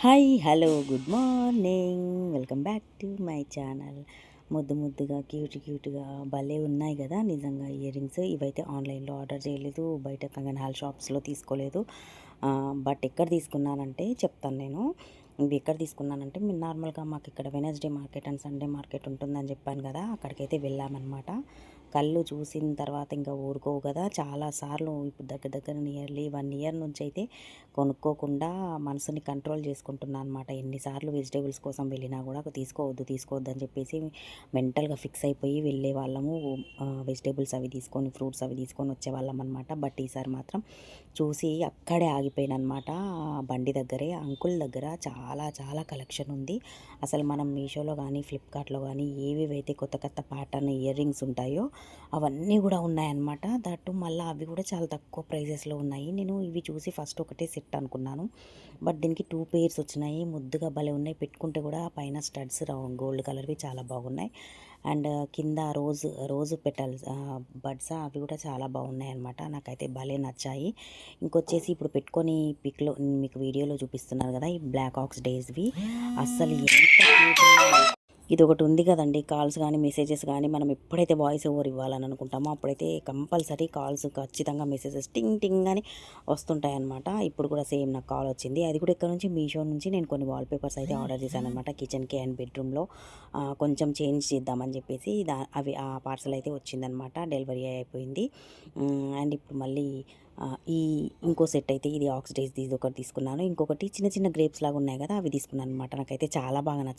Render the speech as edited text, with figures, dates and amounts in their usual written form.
Hi hello good morning welcome back to my channel. ముద్దు ముద్దుగా క్యూట్గా భలే ఉన్నాయి కదా నిజంగా ఇయర్ రింగ్స్. ఇవైతే ఆన్లైన్లో ఆర్డర్ చేయలేదు, బయట కంగన్ హాల్ షాప్స్లో తీసుకోలేదు. బట్ ఎక్కడ తీసుకున్నానంటే చెప్తాను నేను. ఇవి ఎక్కడ తీసుకున్నానంటే మీరు నార్మల్గా మాకు ఇక్కడ Wednesday market and Sunday market ఉంటుందని చెప్పాను కదా, అక్కడికైతే వెళ్ళామన్నమాట. కళ్ళు చూసిన తర్వాత ఇంకా ఊరుకోవు కదా, చాలాసార్లు ఇప్పుడు దగ్గర నియర్లీ 1 ఇయర్ నుంచి అయితే కొనుక్కోకుండా మనసుని కంట్రోల్ చేసుకుంటున్నాను అనమాట. ఎన్నిసార్లు వెజిటేబుల్స్ కోసం వెళ్ళినా కూడా తీసుకోవద్దు అని చెప్పేసి మెంటల్గా ఫిక్స్ అయిపోయి వెళ్ళే వాళ్ళము. వెజిటేబుల్స్ అవి తీసుకొని, ఫ్రూట్స్ అవి తీసుకొని వచ్చేవాళ్ళం అనమాట. బట్ ఈసారి మాత్రం చూసి అక్కడే ఆగిపోయానమాట. బండి దగ్గరే అంకుల్ దగ్గర చాలా చాలా కలెక్షన్ ఉంది. అసలు మనం మీషోలో కానీ ఫ్లిప్కార్ట్లో కానీ ఏవేవైతే కొత్త ప్యాటర్న్ ఇయర్ రింగ్స్ ఉంటాయో అవన్నీ కూడా ఉన్నాయన్నమాట. దట్టు మళ్ళీ అవి కూడా చాలా తక్కువ ప్రైజెస్లో ఉన్నాయి. నేను ఇవి చూసి ఫస్ట్ ఒకటే సెట్ అనుకున్నాను, బట్ దీనికి 2 పేర్స్ వచ్చినాయి. ముద్దుగా భలే ఉన్నాయి. పెట్టుకుంటే కూడా పైన స్టడ్స్ గోల్డ్ కలర్వి చాలా బాగున్నాయి. అండ్ కింద రోజు పెటల్స్ బడ్స్ అవి కూడా చాలా బాగున్నాయి అనమాట. నాకైతే భలే నచ్చాయి. ఇంకొచ్చేసి ఇప్పుడు పెట్టుకొని పిక్లో మీకు వీడియోలో చూపిస్తున్నారు కదా, ఈ బ్లాక్ ఆక్స్ డేస్వి అస్సలు ఎంత cute. ఇది ఒకటి ఉంది కదండి, కాల్స్ కానీ మెసేజెస్ కానీ మనం ఎప్పుడైతే వాయిస్ ఓవర్ ఇవ్వాలని అనుకుంటామో అప్పుడైతే కంపల్సరీ కాల్స్ ఖచ్చితంగా మెసేజెస్ టింగ్ టింగ్ అని వస్తుంటాయి అనమాట. ఇప్పుడు కూడా సేమ్ నాకు కాల్ వచ్చింది. అది కూడా ఇక్కడ నుంచి మీషో నుంచి నేను కొన్ని వాల్పేపర్స్ అయితే ఆర్డర్ చేశాను అనమాట. కిచెన్కి అండ్ బెడ్రూమ్లో కొంచెం చేంజ్ చేద్దామని చెప్పేసి అవి ఆ పార్సల్ అయితే వచ్చిందనమాట. డెలివరీ అయిపోయింది. అండ్ ఇప్పుడు మళ్ళీ ఈ ఇంకో సెట్ అయితే ఇది ఆక్సిడైజ్ ఇది ఒకటి తీసుకున్నాను. ఇంకొకటి చిన్న చిన్న గ్రేప్స్ లాగా ఉన్నాయి కదా, అవి తీసుకున్నాను అనమాట. నాకైతే చాలా బాగా నచ్చాయి.